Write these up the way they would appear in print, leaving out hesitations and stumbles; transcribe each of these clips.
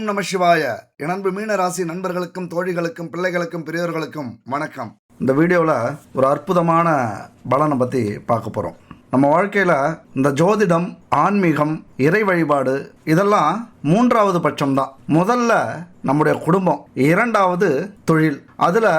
நம சிவாய. என் அன்பு மீன ராசி நண்பர்களுக்கும் தோழிகளுக்கும் பிள்ளைகளுக்கும் பெரியவர்களுக்கும் வணக்கம். இந்த வீடியோவில் ஒரு அற்புதமான பலனை பற்றி பார்க்க போகிறோம். நம்ம வாழ்க்கையில் இந்த ஜோதிடம், ஆன்மீகம், இறை வழிபாடு இதெல்லாம் மூன்றாவது பட்சம்தான். முதல்ல நம்முடைய குடும்பம், இரண்டாவது தொழில். அதில்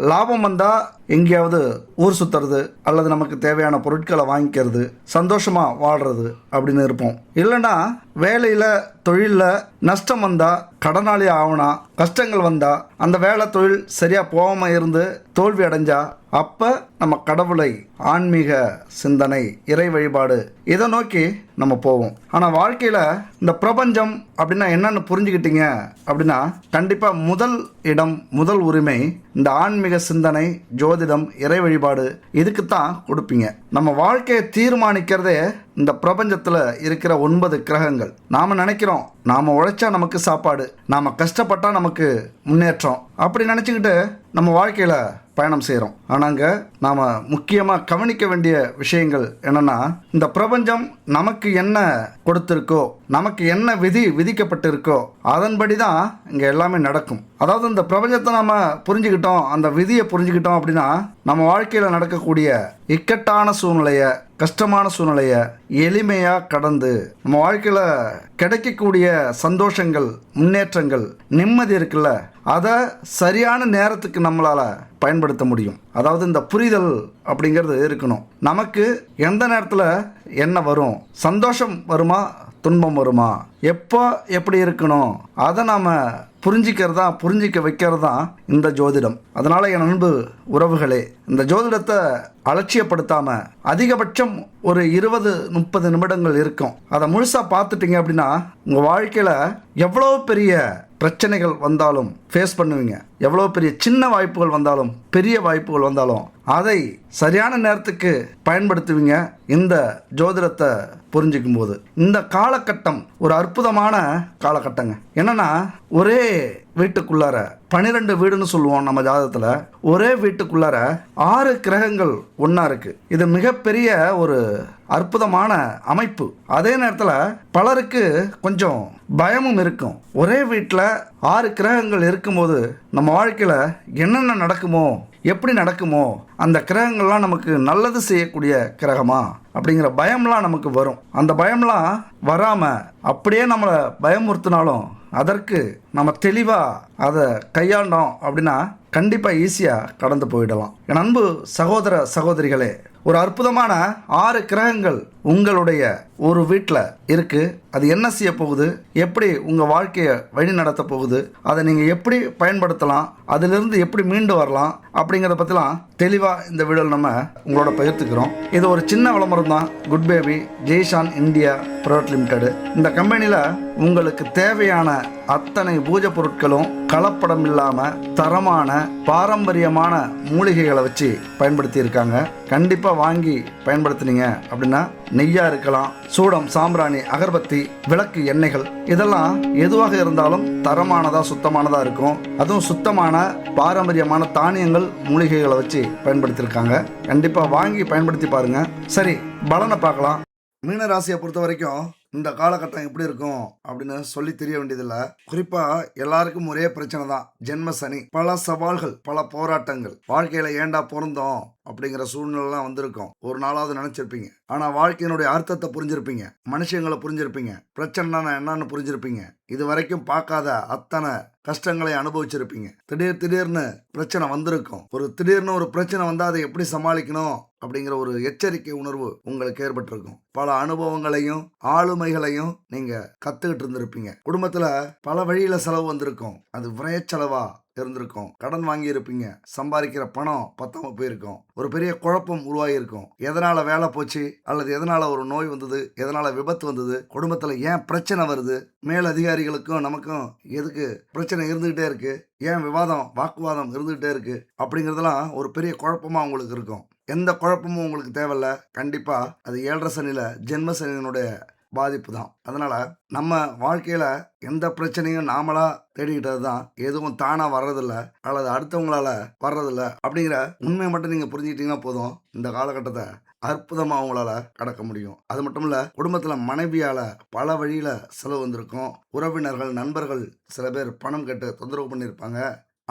லாபம் வந்தால் எங்கேயாவது ஊர் சுற்றுறது அல்லது நமக்கு தேவையான பொருட்களை வாங்கிக்கிறது, சந்தோஷமாக வாழ்கிறது அப்படின்னு இருப்போம். இல்லைன்னா வேலையில் தொழிலில் நஷ்டம் வந்தால் கடனாளி ஆகனா, கஷ்டங்கள் வந்தால் அந்த வேலை தொழில் சரியாக போகாமல் இருந்து தோல்வி அடைஞ்சா அப்போ நம்ம கடவுளை, ஆன்மீக சிந்தனை, இறை வழிபாடு இதை நோக்கி நம்ம போவோம். ஆனால் வாழ்க்கையில் இந்த பிரபஞ்சம் அப்படின்னா என்னன்னு புரிஞ்சுக்கிட்டீங்க அப்படின்னா கண்டிப்பாக முதல் இடம், முதல் உரிமை இந்த ஆன்மீக சிந்தனை, ஜோதிடம், இறை வழிபாடு இதுக்குத்தான் கொடுப்பீங்க. நம்ம வாழ்க்கையை தீர்மானிக்கிறதே இந்த பிரபஞ்சத்தில் இருக்கிற 9 கிரகங்கள். நாம் நினைக்கிறோம் நாம் உழைச்சா நமக்கு சாப்பாடு, நாம் கஷ்டப்பட்டா நமக்கு முன்னேற்றம் அப்படி நினச்சிக்கிட்டு நம்ம வாழ்க்கையில் பயணம் செய்கிறோம். ஆனாங்க நாம் முக்கியமாக கவனிக்க வேண்டிய விஷயங்கள் என்னென்னா, இந்த பிரபஞ்சம் நமக்கு என்ன கொடுத்துருக்கோ, நமக்கு என்ன விதி விதிக்கப்பட்டிருக்கோ அதன்படி தான் இங்கே எல்லாமே நடக்கும். அதாவது இந்த பிரபஞ்சத்தை நாம் புரிஞ்சுக்கிட்டோம், அந்த விதியை புரிஞ்சுக்கிட்டோம் அப்படின்னா நம்ம வாழ்க்கையில் நடக்கக்கூடிய இக்கட்டான சூழ்நிலையை, கஷ்டமான சூழ்நிலையை எளிமையாக கடந்து நம்ம வாழ்க்கையில் கிடைக்கக்கூடிய சந்தோஷங்கள், முன்னேற்றங்கள், நிம்மதி இருக்குல்ல, அதை சரியான நேரத்துக்கு நம்மளால் பயன்படுத்த முடியும். அதாவது இந்த புரிதல் அப்படிங்கிறது இருக்கணும். நமக்கு எந்த நேரத்தில் என்ன வரும், சந்தோஷம் வருமா, துன்பம் வருமா, எப்போ எப்படி இருக்கணும், அதை நாம் புரிஞ்சிக்க வைக்கிறது தான் இந்த ஜோதிடம். அதனால் என் அன்பு உறவுகளே, இந்த ஜோதிடத்தை அலட்சியப்படுத்தாமல் அதிகபட்சம் ஒரு 20-30 நிமிடங்கள் இருக்கும். அதை முழுசாக பார்த்துட்டீங்க அப்படின்னா உங்கள் வாழ்க்கையில் எவ்வளோ பெரிய பிரச்சனைகள் வந்தாலும் ஃபேஸ் பண்ணுவீங்க. எவ்வளோ பெரிய சின்ன வாய்ப்புகள் வந்தாலும், பெரிய வாய்ப்புகள் வந்தாலும் அதை சரியான நேரத்துக்கு பயன்படுத்துவீங்க. இந்த ஜோதிடத்தை புரிஞ்சிக்கும் போது இந்த காலகட்டம் ஒரு அற்புதமான காலகட்டங்க. என்னன்னா, ஒரே வீட்டுக்குள்ளார 12 வீடுன்னு சொல்லுவோம் நம்ம ஜாதகத்தில். ஒரே வீட்டுக்குள்ளார 6 கிரகங்கள் ஒன்றா இருக்கு. இது மிகப்பெரிய ஒரு அற்புதமான அமைப்பு. அதே நேரத்தில் பலருக்கு கொஞ்சம் பயமும் இருக்கும். ஒரே வீட்டில் 6 கிரகங்கள் இருக்கும்போது நம்ம வாழ்க்கையில் என்னென்ன நடக்குமோ, எப்படி நடக்குமோ, அந்த கிரகங்கள்லாம் நமக்கு நல்லது செய்யக்கூடிய கிரகமா அப்படிங்கிற பயம்லாம் நமக்கு வரும். அந்த பயம்லாம் வராமல் அப்படியே நம்மளை பயமுறுத்தினாலும் அதற்கு நம்ம தெளிவாக அதை கையாண்டோம் அப்படின்னா கண்டிப்பாக ஈஸியாக கடந்து போயிடலாம். என் அன்பு சகோதர சகோதரிகளே, ஒரு அற்புதமான 6 கிரகங்கள் உங்களுடைய ஒரு வீட்டில் இருக்குது. அது என்ன செய்ய போகுது, எப்படி உங்கள் வாழ்க்கையை வழி நடத்த போகுது, அதை நீங்கள் எப்படி பயன்படுத்தலாம், அதிலிருந்து எப்படி மீண்டு வரலாம் அப்படிங்கிறத பற்றிலாம் தெளிவாக இந்த வீடியோவில் நம்ம உங்களோட பகிர்ந்துக்கிறோம். இது ஒரு சின்ன விளம்பரம் தான். Good baby Jaishan India private limited. இந்த கம்பெனியில் உங்களுக்கு தேவையான அத்தனை பூஜை பொருட்களும் கலப்படம் இல்லாமல் தரமான பாரம்பரியமான மூலிகைகளை வச்சு பயன்படுத்தி இருக்காங்க. கண்டிப்பாக வாங்கி பயன்படுத்தினீங்க அப்படின்னா நெய்யாக இருக்கலாம், சூடம், சாம்பிராணி, அகர்பத்தி, விளக்கு, எண்ணெய்கள் இதெல்லாம் எதுவாக இருந்தாலும் தரமானதாக, சுத்தமானதாக இருக்கும். அதுவும் சுத்தமான பாரம்பரியமான தானியங்கள், மூலிகைகளை வச்சு பயன்படுத்தியிருக்காங்க. கண்டிப்பாக வாங்கி பயன்படுத்தி பாருங்க. சரி, பலனை பார்க்கலாம். மீன ராசியை பொறுத்த வரைக்கும் இந்த காலகட்டம் எப்படி இருக்கும் அப்படின்னு சொல்லி தெரிய வேண்டியதில்லை. குறிப்பாக எல்லாருக்கும் ஒரே பிரச்சனை தான், ஜென்ம சனி. பல சவால்கள், பல போராட்டங்கள், வாழ்க்கையில ஏண்டா பிறந்தோம் அப்படிங்கிற சூழ்நிலைலாம் வந்திருக்கும். ஒரு நாளாவது நினைச்சிருப்பீங்க. ஆனா வாழ்க்கையினுடைய அர்த்தத்தை புரிஞ்சிருப்பீங்க, மனுஷங்களை புரிஞ்சிருப்பீங்க, பிரச்சனைனா என்னன்னு புரிஞ்சிருப்பீங்க. இது வரைக்கும் பார்க்காத அத்தனை கஷ்டங்களை அனுபவிச்சிருப்பீங்க. திடீர்னு பிரச்சனை வந்திருக்கும். திடீர்னு ஒரு பிரச்சனை வந்தால் அதை எப்படி சமாளிக்கணும் அப்படிங்கிற ஒரு எச்சரிக்கை உணர்வு உங்களுக்கு ஏற்பட்டிருக்கும். பல அனுபவங்களையும் ஆளுமைகளையும் நீங்க கத்துக்கிட்டு இருந்திருப்பீங்க. குடும்பத்துல பல வழியில செலவு வந்திருக்கும். அது விரைய செலவா இருந்திருக்கும். கடன் வாங்கி இருப்பீங்க. சம்பாதிக்கிற பணம் பத்தாம போயிருக்கும். ஒரு பெரிய குழப்பம் உருவாகி இருக்கும். எதனால வேலை போச்சு, அல்லது எதனால ஒரு நோய் வந்தது, எதனால விபத்து வந்தது, குடும்பத்துல ஏன் பிரச்சனை வருது, மேல் அதிகாரிகளுக்கும் நமக்கும் எதுக்கு பிரச்சனை இருந்துகிட்டே இருக்கு, ஏன் விவாதம், வாக்குவாதம் இருந்துகிட்டே இருக்கு அப்படிங்கிறதுலாம் ஒரு பெரிய குழப்பமா உங்களுக்கு இருக்கும். எந்த குழப்பமும் உங்களுக்கு தேவையில்ல. கண்டிப்பா அது 7.5 சனியில ஜென்ம சனியினுடைய பாதிப்பு தான். அதனால நம்ம வாழ்க்கையில எந்த பிரச்சனையும் நாமளா தேடிக்கிட்டது தான். எதுவும் தானா வர்றதில்ல அல்லது அடுத்தவங்களால வர்றதில்ல அப்படிங்கிற உண்மையை மட்டும் நீங்க புரிஞ்சுக்கிட்டீங்கன்னா போதும். இந்த காலகட்டத்தை அற்புதமாக அவங்களால கடக்க முடியும். அது மட்டும் இல்லை, குடும்பத்தில் மனைவியால் பல வழியில் செலவு வந்திருக்கும். உறவினர்கள், நண்பர்கள் சில பேர் பணம் கேட்டு தொந்தரவு பண்ணியிருப்பாங்க.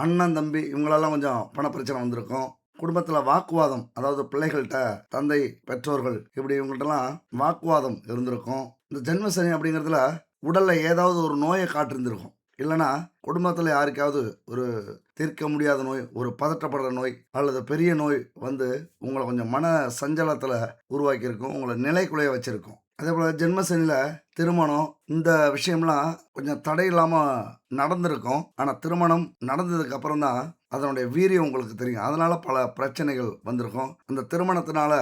அண்ணன், தம்பி இவங்களெல்லாம் கொஞ்சம் பண பிரச்சனை வந்திருக்கும். குடும்பத்தில் வாக்குவாதம், அதாவது பிள்ளைகள்கிட்ட, தந்தை, பெற்றோர்கள் இப்படி இவங்கள்ட்டலாம் வாக்குவாதம் இருந்திருக்கும். இந்த ஜென்ம சனி அப்படிங்கிறதுல உடலில் ஏதாவது ஒரு நோயை காட்டிருந்திருக்கும். இல்லைனா குடும்பத்தில் யாருக்காவது ஒரு தீர்க்க முடியாத நோய், ஒரு பதற்றப்படுற நோய் அல்லது பெரிய நோய் வந்து உங்களை கொஞ்சம் மன சஞ்சலத்தில் உருவாக்கியிருக்கும், உங்களை நிலைக்குலைய வச்சுருக்கும். அதே போல் ஜென்மசனியில் திருமணம் இந்த விஷயம்லாம் கொஞ்சம் தடை இல்லாமல் நடந்திருக்கும். ஆனால் திருமணம் நடந்ததுக்கு அப்புறம் தான் அதனுடைய வீரியம் உங்களுக்கு தெரியும். அதனால் பல பிரச்சனைகள் வந்திருக்கும். அந்த திருமணத்தினால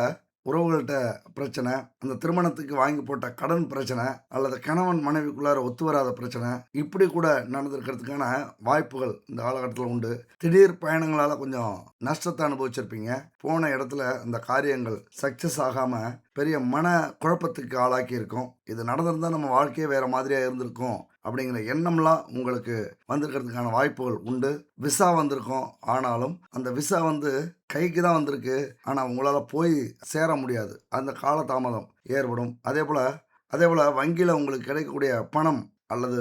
உறவுகள்கிட்ட பிரச்சனை, அந்த திருமணத்துக்கு வாங்கி போட்ட கடன் பிரச்சனை, அல்லது கணவன் மனைவிக்குள்ளார ஒத்து வராத பிரச்சனை, இப்படி கூட நடந்திருக்கிறதுக்கான வாய்ப்புகள் இந்த காலகட்டத்தில் உண்டு. திடீர் பயணங்களால் கொஞ்சம் நஷ்டத்தை அனுபவிச்சிருப்பீங்க. போன இடத்துல அந்த காரியங்கள் சக்ஸஸ் ஆகாமல் பெரிய மன குழப்பத்துக்கு ஆளாக்கி இருக்கும். இது நடந்திருந்தால் நம்ம வாழ்க்கையே வேறு மாதிரியாக இருந்திருக்கும் அப்படிங்கிற எண்ணம்லாம் உங்களுக்கு வந்திருக்கிறதுக்கான வாய்ப்புகள் உண்டு. விசா வந்திருக்கும், ஆனாலும் அந்த விசா வந்து கைக்கு தான் வந்திருக்கு. ஆனால் உங்களால் போய் சேர முடியாது, அந்த காலதாமதம் ஏற்படும். அதே போல் வங்கியில் உங்களுக்கு கிடைக்கக்கூடிய பணம் அல்லது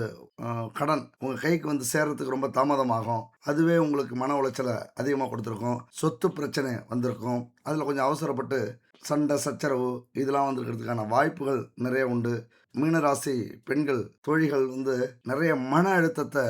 கடன் உங்கள் கைக்கு வந்து சேர்றதுக்கு ரொம்ப தாமதமாகும். அதுவே உங்களுக்கு மன உளைச்சலை அதிகமாக கொடுத்துருக்கும். சொத்து பிரச்சனை வந்திருக்கும். அதில் கொஞ்சம் அவசரப்பட்டு சண்டை சச்சரவு இதெல்லாம் வந்திருக்கிறதுக்கான வாய்ப்புகள் நிறைய உண்டு. மீனராசி பெண்கள் தோழிகள் வந்து நிறைய மன அழுத்தத்தை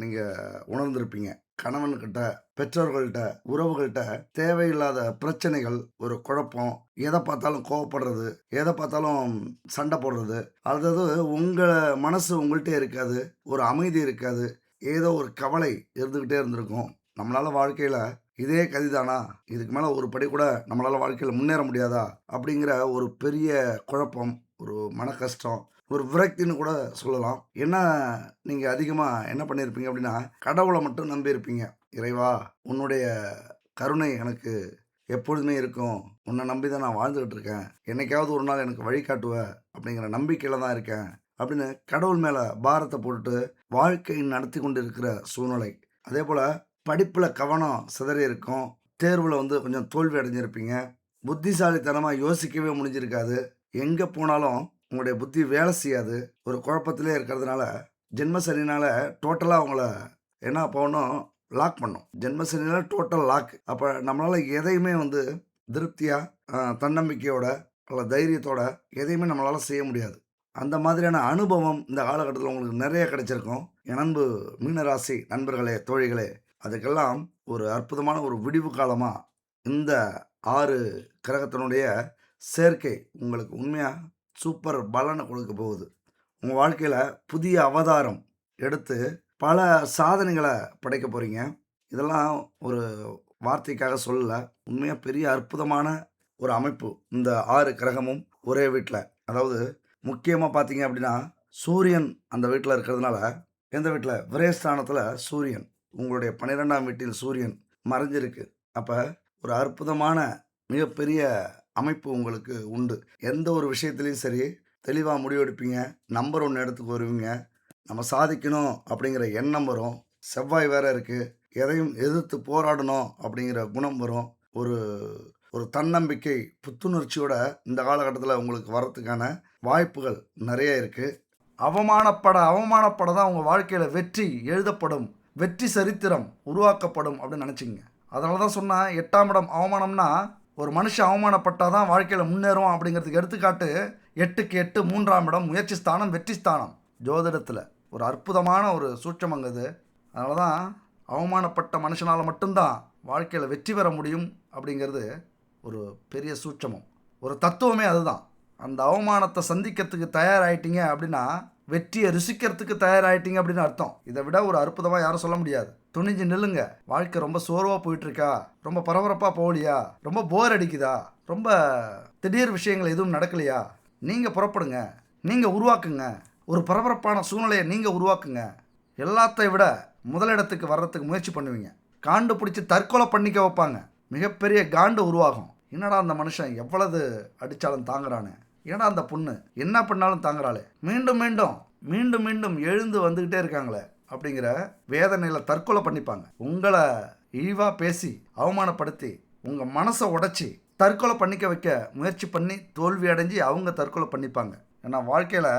நீங்கள் உணர்ந்திருப்பீங்க. கணவன்கிட்ட, பெற்றோர்கள்ட்ட, உறவுகள்கிட்ட தேவையில்லாத பிரச்சனைகள், ஒரு குழப்பம், எதை பார்த்தாலும் கோவப்படுறது, எதை பார்த்தாலும் சண்டை போடுறது, அதாவது உங்கள் மனசு உங்கள்கிட்ட இருக்காது, ஒரு அமைதி இருக்காது, ஏதோ ஒரு கவலை இருந்துக்கிட்டே இருந்திருக்கும். நம்மளால் வாழ்க்கையில் இதே கதிதானா, இதுக்கு மேலே ஒரு படி கூட நம்மளால் வாழ்க்கையில் முன்னேற முடியாதா அப்படிங்கிற ஒரு பெரிய குழப்பம், ஒரு மன கஷ்டம், ஒரு விரக்தின்னு கூட சொல்லலாம். என்ன நீங்கள் அதிகமாக என்ன பண்ணியிருப்பீங்க அப்படின்னா, கடவுளை மட்டும் நம்பியிருப்பீங்க. இறைவா, உன்னுடைய கருணை எனக்கு எப்பொழுதுமே இருக்கும், உன்னை நம்பி தான் நான் வாழ்ந்துக்கிட்டு இருக்கேன், என்னைக்காவது ஒரு நாள் எனக்கு வழிகாட்டுவ அப்படிங்கிற நம்பிக்கையில் தான் இருக்கேன் அப்படின்னு கடவுள் மேலே பாரத்தை போட்டுட்டு வாழ்க்கை நடத்தி கொண்டு இருக்கிற சூழ்நிலை. அதே போல் படிப்பில் கவனம் சிதறி இருக்கும். தேர்வில் வந்து கொஞ்சம் தோல்வி அடைஞ்சிருப்பீங்க. புத்திசாலித்தனமாக யோசிக்கவே முடிஞ்சிருக்காது. எங்கே போனாலும் உங்களுடைய புத்தி வேலை செய்யாது. ஒரு குழப்பத்திலே இருக்கிறதுனால ஜென்மசனினால் டோட்டலாக அவங்கள என்ன போகணும், லாக் பண்ணும். ஜென்மசனினால் டோட்டல் லாக். அப்போ நம்மளால் எதையுமே வந்து திருப்தியாக, தன்னம்பிக்கையோட அல்ல தைரியத்தோட எதையுமே நம்மளால் செய்ய முடியாது. அந்த மாதிரியான அனுபவம் இந்த காலகட்டத்தில் உங்களுக்கு நிறைய கிடைச்சிருக்கும். என் அன்பு மீனராசி நண்பர்களே, தோழிகளே, அதுக்கெல்லாம் ஒரு அற்புதமான ஒரு விடிவு காலமாக இந்த 6 கிரகத்தினுடைய சேர்க்கை உங்களுக்கு உண்மையாக சூப்பர் பலனை கொடுக்க போகுது. உங்கள் வாழ்க்கையில் புதிய அவதாரம் எடுத்து பல சாதனைகளை படைக்க போகிறீங்க. இதெல்லாம் ஒரு வார்த்தைக்காக சொல்லலை, உண்மையாக பெரிய அற்புதமான ஒரு அமைப்பு. இந்த 6 கிரகமும் ஒரே வீட்டில், அதாவது முக்கியமாக பார்த்தீங்க அப்படின்னா சூரியன் அந்த வீட்டில் இருக்கிறதுனால, எந்த வீட்டில், விரயஸ்தானத்தில் சூரியன், உங்களுடைய 12ஆம் வீட்டில் சூரியன் மறைஞ்சிருக்கு. அப்போ ஒரு அற்புதமான மிகப்பெரிய அமைப்பு உங்களுக்கு உண்டு. எந்த ஒரு விஷயத்துலையும் சரி தெளிவாக முடிவெடுப்பீங்க. நம்பர் 1 இடத்துக்கு வருவீங்க. நம்ம சாதிக்கணும் அப்படிங்கிற எண்ணம் வரும். செவ்வாய் வேறு இருக்குது, எதையும் எதிர்த்து போராடணும் அப்படிங்கிற குணம் வரும். ஒரு ஒரு தன்னம்பிக்கை, புத்துணர்ச்சியோட இந்த காலகட்டத்தில் உங்களுக்கு வரத்துக்கான வாய்ப்புகள் நிறைய இருக்குது. அவமானப்பட தான் உங்கள் வாழ்க்கையில் வெற்றி எழுதப்படும், வெற்றி சரித்திரம் உருவாக்கப்படும் அப்படின்னு நினச்சிங்க. அதனால தான் சொன்னால் 8ஆம் இடம் அவமானம்னா, ஒரு மனுஷன் அவமானப்பட்டால் தான் வாழ்க்கையில் முன்னேறும் அப்படிங்கிறதுக்கு எடுத்துக்காட்டு 8க்கு 8 3ஆம் இடம் முயற்சி ஸ்தானம், வெற்றி ஸ்தானம். ஜோதிடத்தில் ஒரு அற்புதமான ஒரு சூட்சமங்க இது. அதனால தான் அவமானப்பட்ட மனுஷனால் மட்டும்தான் வாழ்க்கையில் வெற்றி பெற முடியும் அப்படிங்கிறது ஒரு பெரிய சூட்சமம், ஒரு தத்துவமே அதுதான். அந்த அவமானத்தை சந்திக்கிறதுக்கு தயாராகிட்டீங்க அப்படின்னா வெற்றியை ருசிக்கிறதுக்கு தயாராகிட்டீங்க அப்படின்னு அர்த்தம். இதை விட ஒரு அற்புதமாக யாரும் சொல்ல முடியாது. துணிஞ்சு நில்லுங்க. வாழ்க்கை ரொம்ப சோர்வாக போயிட்டுருக்கா, ரொம்ப பரபரப்பாக போகலையா, ரொம்ப போர் அடிக்குதா, ரொம்ப திடீர் விஷயங்கள் எதுவும் நடக்கலையா, நீங்கள் புறப்படுங்க, நீங்கள் உருவாக்குங்க. ஒரு பரபரப்பான சூழ்நிலையை நீங்கள் உருவாக்குங்க. எல்லாத்தையும் விட முதலிடத்துக்கு வர்றதுக்கு முயற்சி பண்ணுவீங்க. காண்டு பிடிச்சி தற்கொலை பண்ணிக்க வைப்பாங்க. மிகப்பெரிய காண்டு உருவாகும். என்னடா அந்த மனுஷன் எவ்வளவு அடித்தாலும் தாங்குறானே, ஏன்னா அந்த பொண்ணு என்ன பண்ணாலும் தாங்குறாளே, மீண்டும் மீண்டும் மீண்டும் மீண்டும் எழுந்து வந்துக்கிட்டே இருக்காங்களே அப்படிங்கிற வேதனையில் தற்கொலை பண்ணிப்பாங்க. உங்களை இழிவாக பேசி அவமானப்படுத்தி உங்கள் மனசை உடைச்சி தற்கொலை பண்ணிக்க வைக்க முயற்சி பண்ணி தோல்வி அடைஞ்சு அவங்க தற்கொலை பண்ணிப்பாங்க. ஏன்னா வாழ்க்கையில்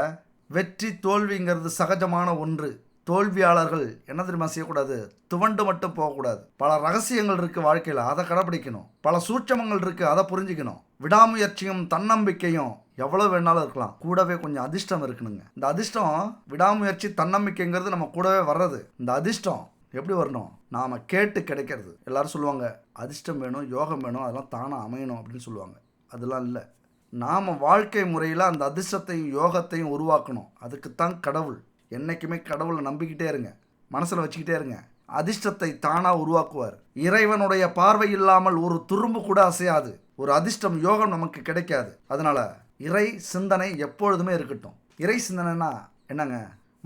வெற்றி தோல்விங்கிறது சகஜமான ஒன்று. தோல்வியாளர்கள் என்ன தெரியுமா செய்யக்கூடாது? துவண்டு மட்டும் போகக்கூடாது. பல ரகசியங்கள் இருக்குது வாழ்க்கையில், அதை கடைப்பிடிக்கணும். பல சூட்சமங்கள் இருக்குது, அதை புரிஞ்சுக்கணும். விடாமுயற்சியும் தன்னம்பிக்கையும் எவ்வளோ வேணாலும் இருக்கலாம், கூடவே கொஞ்சம் அதிர்ஷ்டம் இருக்கணுங்க. இந்த அதிர்ஷ்டம், விடாமுயற்சி தன்னம்பிக்கைங்கிறது நம்ம கூடவே வர்றது. இந்த அதிர்ஷ்டம் எப்படி வரணும்? நாம் கேட்டு கிடைக்கிறது. எல்லாரும் சொல்லுவாங்க அதிர்ஷ்டம் வேணும், யோகம் வேணும், அதெல்லாம் தானாக அமையணும் அப்படின்னு சொல்லுவாங்க. அதெல்லாம் இல்லை. நாம் வாழ்க்கை முறையில் அந்த அதிர்ஷ்டத்தையும் யோகத்தையும் உருவாக்கணும். அதுக்குத்தான் கடவுள். என்றைக்குமே கடவுளை நம்பிக்கிட்டே இருங்க, மனசில் வச்சுக்கிட்டே இருங்க. அதிர்ஷ்டத்தை தானாக உருவாக்குவார். இறைவனுடைய பார்வை இல்லாமல் ஒரு துரும்பு கூட அசையாது. ஒரு அதிர்ஷ்டம் யோகம் நமக்கு கிடைக்காது. அதனால் இறை சிந்தனை எப்பொழுதுமே இருக்கட்டும். இறை சிந்தனைனா என்னங்க?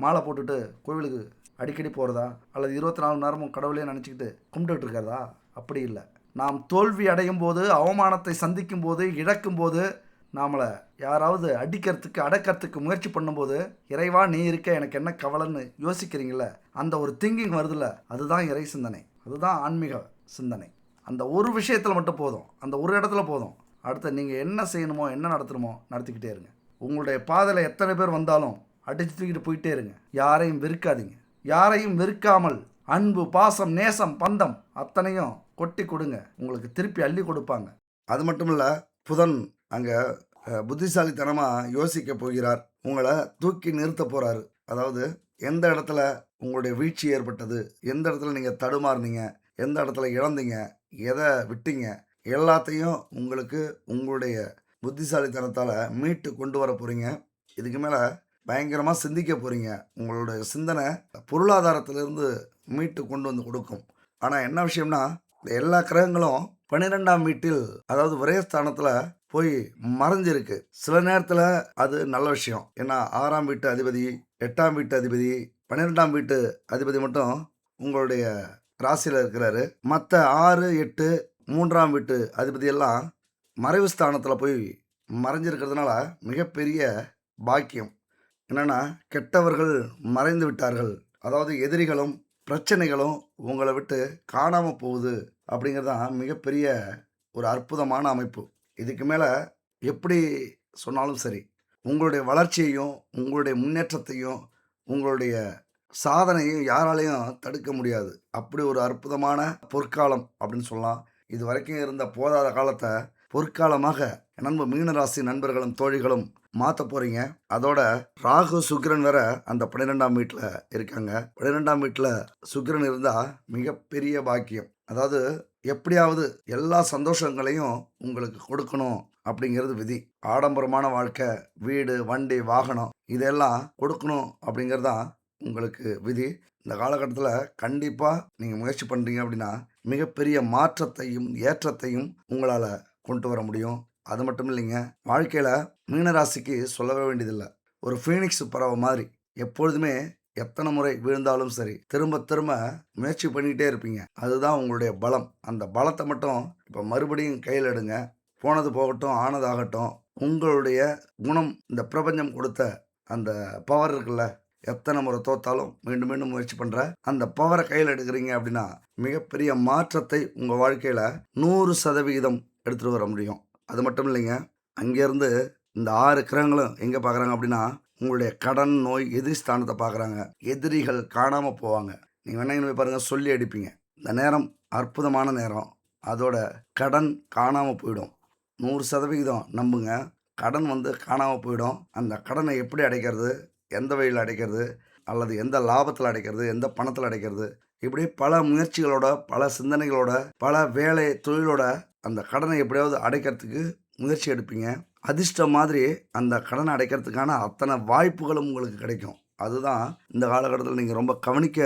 மாலை போட்டுட்டு கோவிலுக்கு அடிக்கடி போகிறதா, அல்லது 24 மணி நேரமும் கடவுளே நினச்சிக்கிட்டு கும்பிட்டுட்டு இருக்கிறதா? அப்படி இல்லை. நாம் தோல்வி அடையும் போது, அவமானத்தை சந்திக்கும் போது, இழக்கும் போது, நாமளை யாராவது அடிக்கிறதுக்கு அடக்கிறதுக்கு முயற்சி பண்ணும்போது, இறைவா நீ இருக்க, எனக்கு என்ன கவலைன்னு யோசிக்கிறீங்கள, அந்த ஒரு திங்கிங் வருதுல்ல, அதுதான் இறை சிந்தனை, அதுதான் ஆன்மீக சிந்தனை. அந்த ஒரு விஷயத்தில் மட்டும் போதும், அந்த ஒரு இடத்துல போதும். அடுத்து நீங்கள் என்ன செய்யணுமோ, என்ன நடத்தணுமோ நடத்திக்கிட்டே இருங்க. உங்களுடைய பாதையில் எத்தனை பேர் வந்தாலும் அடித்து தூக்கிட்டு போயிட்டே இருங்க. யாரையும் வெறுக்காதீங்க. யாரையும் வெறுக்காமல் அன்பு, பாசம், நேசம், பந்தம் அத்தனையும் கொட்டி கொடுங்க. உங்களுக்கு திருப்பி அள்ளி கொடுப்பாங்க. அது மட்டும் இல்லை, புதன் அங்கே புத்திசாலித்தனமாக யோசிக்க போகிறார். உங்களை தூக்கி நிறுத்த போகிறாரு. அதாவது எந்த இடத்துல உங்களுடைய வீழ்ச்சி ஏற்பட்டது, எந்த இடத்துல நீங்கள் தடுமாறுனீங்க, எந்த இடத்துல இழந்தீங்க, எதை விட்டீங்க, எல்லாத்தையும் உங்களுக்கு உங்களுடைய புத்திசாலித்தனத்தால் மீட்டு கொண்டு வர போகிறீங்க. இதுக்கு மேலே பயங்கரமாக சிந்திக்க போகிறீங்க. உங்களுடைய சிந்தனை பொருளாதாரத்திலிருந்து மீட்டு கொண்டு வந்து கொடுக்கும். ஆனால் என்ன விஷயம்னா, இந்த எல்லா கிரகங்களும் 12ஆம் வீட்டில், அதாவது விரயஸ்தானத்தில் போய் மறைஞ்சிருக்கு. சில நேரத்தில் அது நல்ல விஷயம். ஏன்னா 6ஆம் வீட்டு அதிபதி, 8ஆம் வீட்டு அதிபதி, 12ஆம் வீட்டு அதிபதி மட்டும் உங்களுடைய ராசியில் இருக்கிறாரு. மற்ற 6, 8, 3ஆம் வீட்டு அதிபதி எல்லாம் மறைவு ஸ்தானத்தில் போய் மறைஞ்சிருக்கிறதுனால மிகப்பெரிய பாக்கியம். என்னென்னா, கெட்டவர்கள் மறைந்து விட்டார்கள். அதாவது எதிரிகளும் பிரச்சனைகளும் உங்களை விட்டு காணாமல் போகுது. அப்படிங்கிறது தான் மிகப்பெரிய ஒரு அற்புதமான அமைப்பு. இதுக்கு மேலே எப்படி சொன்னாலும் சரி, உங்களுடைய வளர்ச்சியையும், உங்களுடைய முன்னேற்றத்தையும், உங்களுடைய சாதனையும் யாராலையும் தடுக்க முடியாது. அப்படி ஒரு அற்புதமான பொற்காலம் அப்படின்னு சொல்லலாம். இது வரைக்கும் இருந்த போதாத காலத்தை பொற்காலமாக நண்பு மீனராசி நண்பர்களும் தோழிகளும் மாற்ற போகிறீங்க. அதோட ராகு சுக்கிரன் வேற அந்த 12ஆம் வீட்டில் இருக்காங்க. 12ஆம் வீட்டில் சுக்கிரன் இருந்தால் மிகப்பெரிய பாக்கியம். அதாவது எப்படியாவது எல்லா சந்தோஷங்களையும் உங்களுக்கு கொடுக்கணும் அப்படிங்கிறது விதி. ஆடம்பரமான வாழ்க்கை, வீடு, வண்டி, வாகனம் இதெல்லாம் கொடுக்கணும் அப்படிங்கிறது தான் உங்களுக்கு விதி. இந்த காலகட்டத்தில் கண்டிப்பாக நீங்கள் முயற்சி பண்ணுறீங்க அப்படின்னா மிகப்பெரிய மாற்றத்தையும் ஏற்றத்தையும் உங்களால் கொண்டு வர முடியும். அது மட்டும் இல்லைங்க, வாழ்க்கையில் மீனராசிக்கு சொல்லவே வேண்டியதில்லை. ஒரு ஃபீனிக்ஸ் பறவை மாதிரி எப்பொழுதுமே எத்தனை முறை விழுந்தாலும் சரி, திரும்ப திரும்ப முயற்சி பண்ணிக்கிட்டே இருப்பீங்க. அதுதான் உங்களுடைய பலம். அந்த பலத்தை மட்டும் இப்போ மறுபடியும் கையில் எடுங்க. போனது போகட்டும், ஆனதாகட்டும். உங்களுடைய குணம், இந்த பிரபஞ்சம் கொடுத்த அந்த பவர் இருக்குல்ல, எத்தனை முறை தோத்தாலும் மீண்டும் மீண்டும் முயற்சி பண்ணுற அந்த பவரை கையில் எடுக்கிறீங்க அப்படின்னா மிகப்பெரிய மாற்றத்தை உங்கள் வாழ்க்கையில் 100% எடுத்துகிட்டு வர முடியும். அது மட்டும் இல்லைங்க, அங்கேருந்து இந்த 6 கிரகங்களும் எங்கே பார்க்குறாங்க அப்படின்னா உங்களுடைய கடன், நோய், எதிரி ஸ்தானத்தை பார்க்குறாங்க. எதிரிகள் காணாமல் போவாங்க. நீங்கள் வேணா போய் பாருங்கள், சொல்லி அடிப்பீங்க. இந்த நேரம் அற்புதமான நேரம். அதோட கடன் காணாமல் போயிடும். 100% நம்புங்க. கடன் காணாமல் போயிடும். அந்த கடனை எப்படி அடைக்கிறது, எந்த வழியில் அடைக்கிறது, அல்லது எந்த லாபத்தில் அடைக்கிறது, எந்த பணத்தில் அடைக்கிறது, இப்படி பல முயற்சிகளோட, பல சிந்தனைகளோட, பல வேலை தொழிலோட அந்த கடனை எப்படியாவது அடைக்கிறதுக்கு முயற்சி எடுப்பீங்க. அதிர்ஷ்டம் மாதிரி அந்த கடனை அடைக்கிறதுக்கான அத்தனை வாய்ப்புகளும் உங்களுக்கு கிடைக்கும். அதுதான் இந்த காலகட்டத்தில் நீங்கள் ரொம்ப கவனிக்க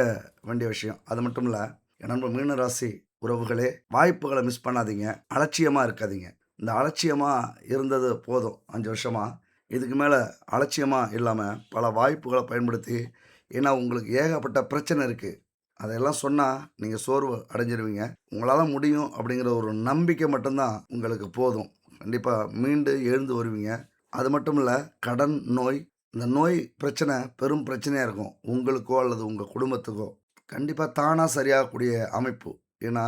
வேண்டிய விஷயம். அது மட்டும் இல்லை, நண்பர் மீனராசி உறவுகளே, வாய்ப்புகளை மிஸ் பண்ணாதீங்க. அலட்சியமாக இருக்காதீங்க. இந்த அலட்சியமாக இருந்தது போதும் 5 வருஷமாக. இதுக்கு மேலே அலட்சியமாக இல்லாமல் பல வாய்ப்புகளை பயன்படுத்தி, ஏன்னா உங்களுக்கு ஏகப்பட்ட பிரச்சனை இருக்குது. அதையெல்லாம் சொன்னால் நீங்கள் சோர்வு அடைஞ்சிருவீங்க. உங்களால் முடியும் அப்படிங்கிற ஒரு நம்பிக்கை மட்டும்தான் உங்களுக்கு போதும். கண்டிப்பாக மீண்டு எழுந்து வருவீங்க. அது மட்டும் இல்லை, கடன், நோய், இந்த நோய் பிரச்சனை பெரும் பிரச்சனையாக இருக்கும். உங்களுக்கோ அல்லது உங்கள் குடும்பத்துக்கோ கண்டிப்பாக தானாக சரியாகக்கூடிய அமைப்பு. ஏன்னா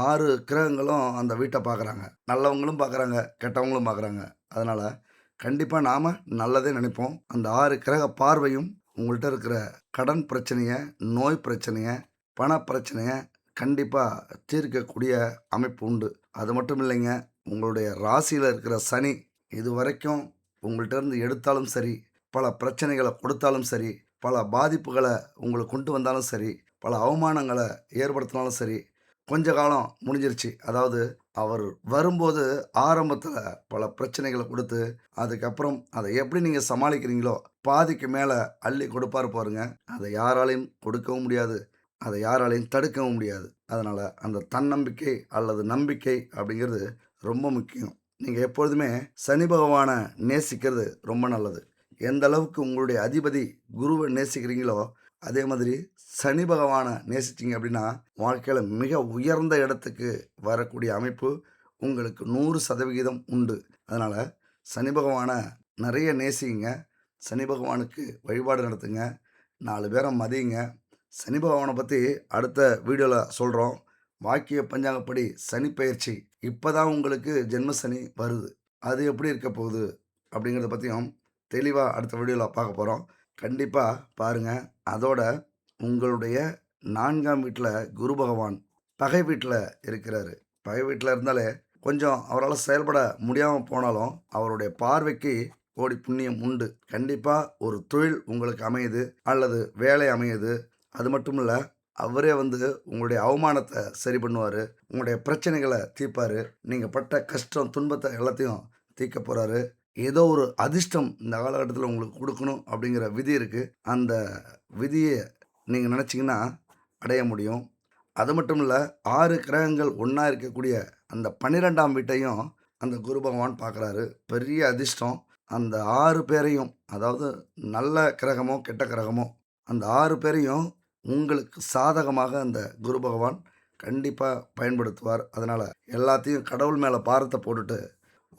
6 கிரகங்களும் அந்த வீட்டை பார்க்குறாங்க. நல்லவங்களும் பார்க்குறாங்க, கெட்டவங்களும் பார்க்குறாங்க. அதனால் கண்டிப்பாக நாம் நல்லதே நினைப்போம். அந்த 6 கிரக பார்வையும் உங்கள்கிட்ட இருக்கிற கடன் பிரச்சனையை, நோய் பிரச்சனையை, பண பிரச்சனையை கண்டிப்பாக தீர்க்கக்கூடிய அமைப்பு உண்டு. அது மட்டும் இல்லைங்க, உங்களுடைய ராசியில் இருக்கிற சனி இது வரைக்கும் உங்கள்கிட்ட இருந்து எடுத்தாலும் சரி, பல பிரச்சனைகளை கொடுத்தாலும் சரி, பல பாதிப்புகளை உங்களுக்கு கொண்டு வந்தாலும் சரி, பல அவமானங்களை ஏற்படுத்தினாலும் சரி, கொஞ்ச காலம் முடிஞ்சிருச்சு. அதாவது அவர் வரும்போது ஆரம்பத்தில் பல பிரச்சனைகளை கொடுத்து, அதுக்கப்புறம் அதை எப்படி நீங்கள் சமாளிக்கிறீங்களோ பாதிக்கு மேலே அள்ளி கொடுப்பார் பாருங்க. அதை யாராலையும் கொடுக்கவும் முடியாது, அதை யாராலையும் தடுக்கவும் முடியாது. அதனால் அந்த தன்னம்பிக்கை அல்லது நம்பிக்கை அப்படிங்கிறது ரொம்ப முக்கியம். நீங்கள் எப்பொழுதுமே சனி பகவானை நேசிக்கிறது ரொம்ப நல்லது. எந்த அளவுக்கு உங்களுடைய அதிபதி குருவை நேசிக்கிறீங்களோ அதே மாதிரி சனி பகவானை நேசிச்சிங்க அப்படின்னா வாழ்க்கையில் மிக உயர்ந்த இடத்துக்கு வரக்கூடிய அமைப்பு உங்களுக்கு 100% உண்டு. அதனால் சனி பகவானை நிறைய நேசிங்க, சனி பகவானுக்கு வழிபாடு நடத்துங்க, 4 பேரை மதியுங்க. சனி பகவானை பற்றி அடுத்த வீடியோவில் சொல்கிறோம். வாக்கிய பஞ்சாங்கப்படி சனி பயிற்சி இப்போ தான் உங்களுக்கு ஜென்ம சனி வருது, அது எப்படி இருக்க போகுது அப்படிங்கிறத பற்றியும் தெளிவாக அடுத்த வீடியோவில் பார்க்க போகிறோம். கண்டிப்பாக பாருங்கள். அதோட உங்களுடைய 4ஆம் வீட்டில் குரு பகவான் பகை வீட்டில் இருக்கிறாரு. பகை வீட்டில் இருந்தாலே கொஞ்சம் அவரால் செயல்பட முடியாமல் போனாலும் அவருடைய பார்வைக்கு கோடி புண்ணியம் உண்டு. கண்டிப்பாக ஒரு தொழில் உங்களுக்கு அமையுது அல்லது வேலை அமையுது. அது மட்டும் இல்லை, அவரே உங்களுடைய அவமானத்தை சரி பண்ணுவார், உங்களுடைய பிரச்சனைகளை தீர்ப்பார், நீங்கள் பட்ட கஷ்டம் துன்பத்தை எல்லாத்தையும் தீர்க்க போகிறாரு. ஏதோ ஒரு அதிர்ஷ்டம் இந்த காலகட்டத்தில் உங்களுக்கு கொடுக்கணும் அப்படிங்கிற விதி இருக்குது. அந்த விதியை நீங்கள் நினச்சிங்கன்னா அடைய முடியும். அது மட்டும் இல்லை, 6 கிரகங்கள் ஒன்றா இருக்கக்கூடிய அந்த 12ஆம் வீட்டையும் அந்த குரு பகவான் பார்க்குறாரு. பெரிய அதிர்ஷ்டம். அந்த 6 பேரையும், அதாவது நல்ல கிரகமோ கெட்ட கிரகமோ, அந்த 6 பேரையும் உங்களுக்கு சாதகமாக அந்த குரு பகவான் கண்டிப்பாக பயன்படுத்துவார். அதனால் எல்லாத்தையும் கடவுள் மேலே பாரத்தை போட்டுட்டு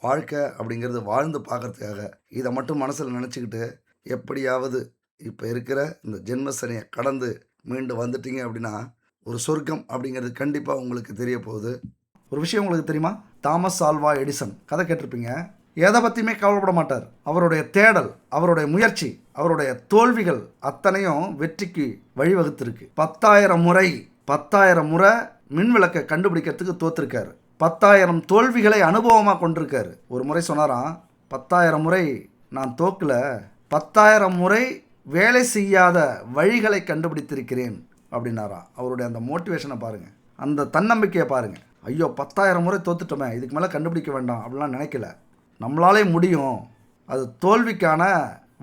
வாழ்க்கை அப்படிங்கிறது வாழ்ந்து பார்க்குறதுக்காக இதை மட்டும் மனசில் நினச்சிக்கிட்டு எப்படியாவது இப்போ இருக்கிற இந்த ஜென்ம சனியை கடந்து மீண்டு வந்துட்டீங்க அப்படின்னா ஒரு சொர்க்கம் அப்படிங்கிறது கண்டிப்பாக உங்களுக்கு தெரிய போகுது. ஒரு விஷயம் உங்களுக்கு தெரியுமா? தாமஸ் ஆல்வா எடிசன் கதை கேட்டிருப்பீங்க. எதை பற்றியுமே கவலைப்பட மாட்டார். அவருடைய தேடல், அவருடைய முயற்சி, அவருடைய தோல்விகள் அத்தனையும் வெற்றிக்கு வழிவகுத்திருக்கு. 10,000 முறை மின்விளக்கை கண்டுபிடிக்கிறதுக்கு தோற்றுருக்காரு. 10,000 தோல்விகளை அனுபவமாக கொண்டிருக்காரு. ஒரு முறை சொன்னாராம், 10,000 முறை நான் தோக்கல, 10,000 முறை வேலை செய்யாத வழிகளை கண்டுபிடித்திருக்கிறேன் அப்படின்னாராம். அவருடைய அந்த மோட்டிவேஷனை பாருங்கள், அந்த தன்னம்பிக்கையை பாருங்கள். ஐயோ 10,000 முறை தோத்துட்டோமே, இதுக்கு மேலே கண்டுபிடிக்க வேண்டாம் அப்படிலாம் நினைக்கல. நம்மளாலே முடியும், அது தோல்விக்கான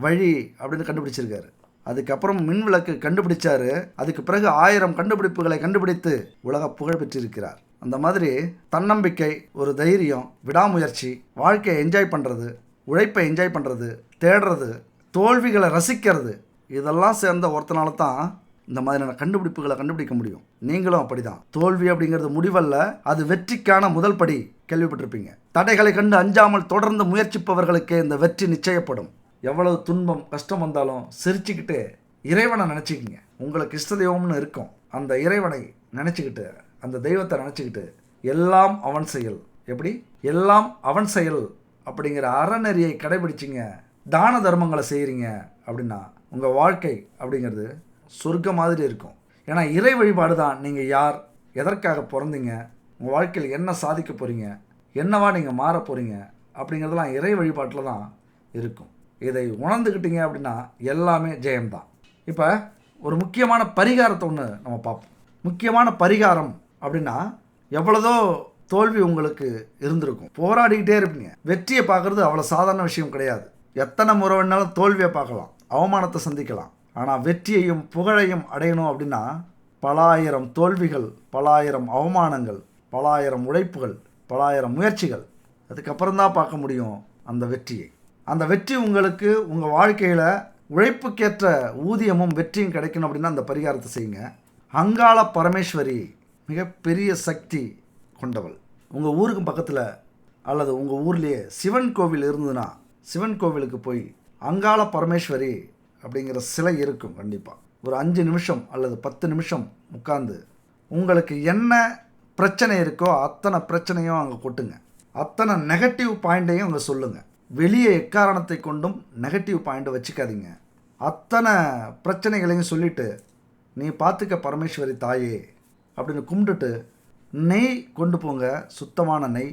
வழி அப்படின்னு கண்டுபிடிச்சிருக்காரு. அதுக்கப்புறம் மின்விளக்கு கண்டுபிடிச்சாரு. அதுக்கு பிறகு 1000 கண்டுபிடிப்புகளை கண்டுபிடித்து உலக புகழ் பெற்றிருக்கிறார். அந்த மாதிரி தன்னம்பிக்கை, ஒரு தைரியம், விடாமுயற்சி, வாழ்க்கையை என்ஜாய் பண்ணுறது, உழைப்பை என்ஜாய் பண்ணுறது, தேடுறது, தோல்விகளை ரசிக்கிறது, இதெல்லாம் சேர்ந்த ஒருத்தனால தான் இந்த மாதிரியான கண்டுபிடிப்புகளை கண்டுபிடிக்க முடியும். நீங்களும் அப்படி தான். தோல்வி அப்படிங்கிறது முடிவல்ல, அது வெற்றிக்கான முதல் படி. கேள்விப்பட்டிருப்பீங்க. தடைகளை கண்டு அஞ்சாமல் தொடர்ந்து முயற்சிப்பவர்களுக்கு இந்த வெற்றி நிச்சயப்படும். எவ்வளவு துன்பம் கஷ்டம் வந்தாலும் சிரிச்சுக்கிட்டு இறைவனை நினச்சிக்கிங்க. உங்களுக்கு இஷ்ட தெய்வம்னு இருக்கும், அந்த இறைவனை நினச்சிக்கிட்டு, அந்த தெய்வத்தை நினச்சிக்கிட்டு எல்லாம் அவன் செயல். எப்படி? எல்லாம் அவன் செயல் அப்படிங்கிற அறநெறியை கடைபிடிச்சிங்க, தான தர்மங்களை செய்கிறீங்க அப்படின்னா உங்கள் வாழ்க்கை அப்படிங்கிறது சொர்க்கம் மாதிரி இருக்கும். ஏன்னா இறை வழிபாடு தான் நீங்கள் யார், எதற்காக பிறந்தீங்க, உங்கள் வாழ்க்கையில் என்ன சாதிக்க போகிறீங்க, என்னவா நீங்கள் மாற போகிறீங்க அப்படிங்கிறதெல்லாம் இறை வழிபாட்டில் தான் இருக்கும். இதை உணர்ந்துக்கிட்டீங்க அப்படின்னா எல்லாமே ஜெயம்தான். இப்போ ஒரு முக்கியமான பரிகாரத்தை ஒன்று நம்ம பார்ப்போம். முக்கியமான பரிகாரம் அப்படின்னா, எவ்வளோதோ தோல்வி உங்களுக்கு இருந்திருக்கும், போராடிக்கிட்டே இருப்பீங்க. வெற்றியை பார்க்குறது அவ்வளோ சாதாரண விஷயம் கிடையாது. எத்தனை முறை வேணாலும் தோல்வியை பார்க்கலாம், அவமானத்தை சந்திக்கலாம். ஆனால் வெற்றியையும் புகழையும் அடையணும் அப்படின்னா பல ஆயிரம் தோல்விகள், பல ஆயிரம் அவமானங்கள், பல ஆயிரம் உழைப்புகள், பல ஆயிரம் முயற்சிகள், அதுக்கப்புறம் தான் பார்க்க முடியும் அந்த வெற்றியை. அந்த வெற்றி உங்களுக்கு உங்கள் வாழ்க்கையில் உழைப்புக்கேற்ற ஊதியமும் வெற்றியும் கிடைக்கணும் அப்படின்னா அந்த பரிகாரத்தை செய்யுங்க. அங்காள பரமேஸ்வரி மிகப்பெரிய சக்தி கொண்டவள். உங்கள் ஊருக்கு பக்கத்தில் அல்லது உங்கள் ஊர்லேயே சிவன் கோவில் இருந்ததுன்னா சிவன் கோவிலுக்கு போய் அங்காள பரமேஸ்வரி அப்படிங்கிற சிலை இருக்கும். கண்டிப்பாக ஒரு 5 நிமிஷம் அல்லது 10 நிமிஷம் உட்கார்ந்து உங்களுக்கு என்ன பிரச்சனை இருக்கோ அத்தனை பிரச்சனையும் அங்கே கொட்டுங்க. அத்தனை நெகட்டிவ் பாயிண்ட்டையும் அங்கே சொல்லுங்கள். வெளியே எக்காரணத்தை கொண்டும் நெகட்டிவ் பாயிண்ட்டை வச்சுக்காதீங்க. அத்தனை பிரச்சனைகளையும் சொல்லிவிட்டு நீ பார்த்துக்க பரமேஸ்வரி தாயே அப்படின்னு கும்பிட்டுட்டு நெய் கொண்டு போங்க, சுத்தமான நெய்.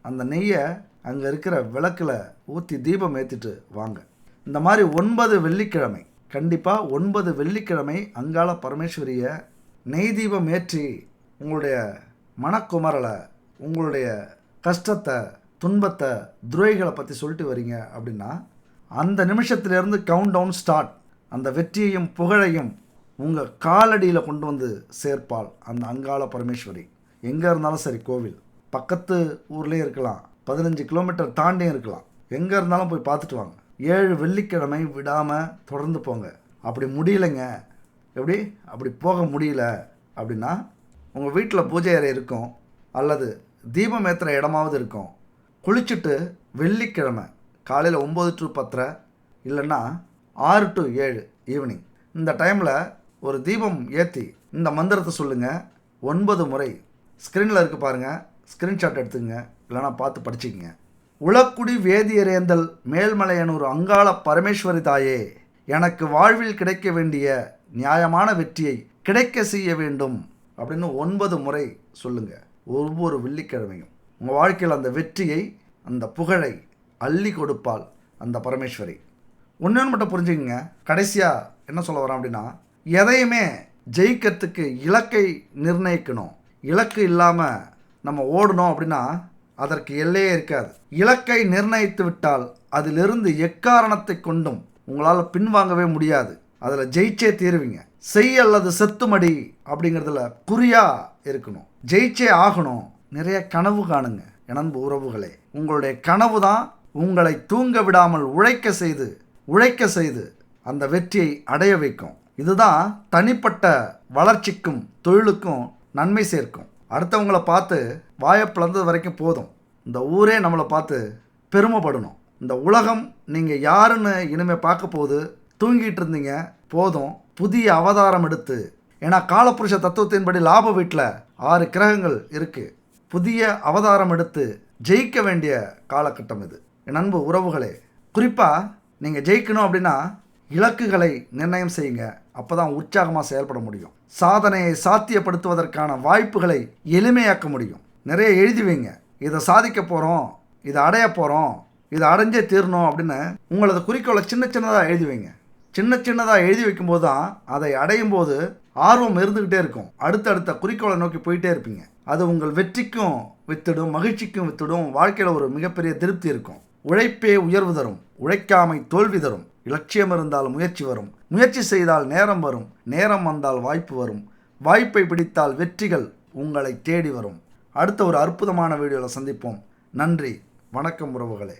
அந்த நெய்யை அங்கே இருக்கிற விளக்கில் ஊற்றி தீபம் ஏற்றிட்டு வாங்க. இந்த மாதிரி 9 வெள்ளிக்கிழமை, கண்டிப்பாக 9 வெள்ளிக்கிழமை அங்காள பரமேஸ்வரியை நெய் தீபம் ஏற்றி உங்களுடைய மனக்குமரலை, உங்களுடைய கஷ்டத்தை, துன்பத்தை, துரோகிகளை பற்றி சொல்லிட்டு வரீங்க அப்படின்னா அந்த நிமிஷத்திலேருந்து கவுண்ட் டவுன் ஸ்டார்ட். அந்த வெற்றியையும் புகழையும் உங்கள் காலடியில் கொண்டு வந்து சேர்ப்பாள் அந்த அங்காள பரமேஸ்வரி. எங்கே இருந்தாலும் சரி, கோவில் பக்கத்து ஊர்லேயே இருக்கலாம், 15 கிலோமீட்டர் தாண்டியும் இருக்கலாம், எங்கே இருந்தாலும் போய் பார்த்துட்டு வாங்க. 7 வெள்ளிக்கிழமை விடாமல் தொடர்ந்து போங்க. அப்படி முடியலைங்க, அப்படி போக முடியல அப்படின்னா உங்கள் வீட்டில் பூஜை அறை இருக்கும், அல்லது தீபம் ஏற்றுற இடமாவது இருக்கும். குளிச்சுட்டு வெள்ளிக்கிழமை காலையில் 9 to 10, இல்லைன்னா 6 to 7 ஈவினிங், இந்த டைமில் ஒரு தீபம் ஏற்றி இந்த மந்திரத்தை சொல்லுங்கள் 9 முறை. ஸ்க்ரீனில் இருக்குது பாருங்கள், ஸ்க்ரீன்ஷாட் எடுத்துங்க, இல்லைனா பார்த்து படிச்சுக்கங்க. உலக்குடி வேதியரேந்தல் மேல்மலையனூர் அங்காள பரமேஸ்வரி தாயே, எனக்கு வாழ்வில் கிடைக்க வேண்டிய நியாயமான வெற்றியை கிடைக்க செய்ய வேண்டும் அப்படின்னு 9 முறை சொல்லுங்கள். ஒவ்வொரு வெள்ளிக்கிழமையும் உங்கள் வாழ்க்கையில் அந்த வெற்றியை, அந்த புகழை அள்ளி கொடுப்பாள் அந்த பரமேஸ்வரி. ஒன்று மட்டும் புரிஞ்சுக்கங்க. கடைசியாக என்ன சொல்ல வரேன் அப்படின்னா, எதையுமே ஜெயிக்கிறதுக்கு இலக்கை நிர்ணயிக்கணும். இலக்கு இல்லாமல் நம்ம ஓடணும் அப்படின்னா அதற்கு எல்லையே இருக்காது. இலக்கை நிர்ணயித்து விட்டால் அதிலிருந்து எக்காரணத்தை கொண்டும் உங்களால் பின்வாங்கவே முடியாது. அதில் ஜெயிச்சே தீருவீங்க. செய் அல்லது செத்துமடி அப்படிங்கிறதுல குறியாக இருக்கணும். ஜெயிச்சே ஆகணும். நிறைய கனவு காணுங்க என் அன்பு உறவுகளே. உங்களுடைய கனவு தான் உங்களை தூங்க விடாமல் உழைக்க செய்து அந்த வெற்றியை அடைய வைக்கும். இதுதான் தனிப்பட்ட வளர்ச்சிக்கும் தொழிலுக்கும் நன்மை சேர்க்கும். அடுத்தவங்களை பார்த்து வாயை பிளந்தது வரைக்கும் போதும். இந்த ஊரே நம்மளை பார்த்து பெருமைப்படணும். இந்த உலகம் நீங்கள் யாருன்னு இனிமேல் பார்க்க போகுது. தூங்கிட்டு இருந்தீங்க, போதும் புதிய அவதாரம் எடுத்து, ஏன்னா காலப்புருஷ தத்துவத்தின்படி லாப வீட்டில் 6 கிரகங்கள் இருக்குது. புதிய அவதாரம் எடுத்து ஜெயிக்க வேண்டிய காலகட்டம் இது. என் அன்பு உறவுகளே, குறிப்பாக நீங்கள் ஜெயிக்கணும் அப்படின்னா இலக்குகளை நிர்ணயம் செய்யுங்க. அப்போ தான் உற்சாகமாக செயல்பட முடியும். சாதனையை சாத்தியப்படுத்துவதற்கான வாய்ப்புகளை எளிமையாக்க முடியும். நிறைய எழுதி வைங்க. இதை சாதிக்க போகிறோம், இதை அடைய போகிறோம், இதை அடைஞ்சே தீரணும் அப்படின்னு உங்களது குறிக்கோளை சின்னதாக எழுதி வைங்க. சின்னதாக எழுதி வைக்கும்போது தான் அதை அடையும் போது ஆர்வம் இருந்துக்கிட்டே இருக்கும். அடுத்தடுத்த குறிக்கோளை நோக்கி போயிட்டே இருப்பீங்க. அது உங்கள் வெற்றிக்கும் வித்துடும், மகிழ்ச்சிக்கும் வித்துடும். வாழ்க்கையில் ஒரு மிகப்பெரிய திருப்தி இருக்கும். உழைப்பே உயர்வு தரும், உழைக்காமை தோல்வி தரும். இலட்சியம் இருந்தால் முயற்சி வரும், முயற்சி செய்தால் நேரம் வரும், நேரம் வந்தால் வாய்ப்பு வரும், வாய்ப்பை பிடித்தால் வெற்றிகள் உங்களை தேடி வரும். அடுத்த ஒரு அற்புதமான வீடியோவில் சந்திப்போம். நன்றி, வணக்கம் உறவுகளே.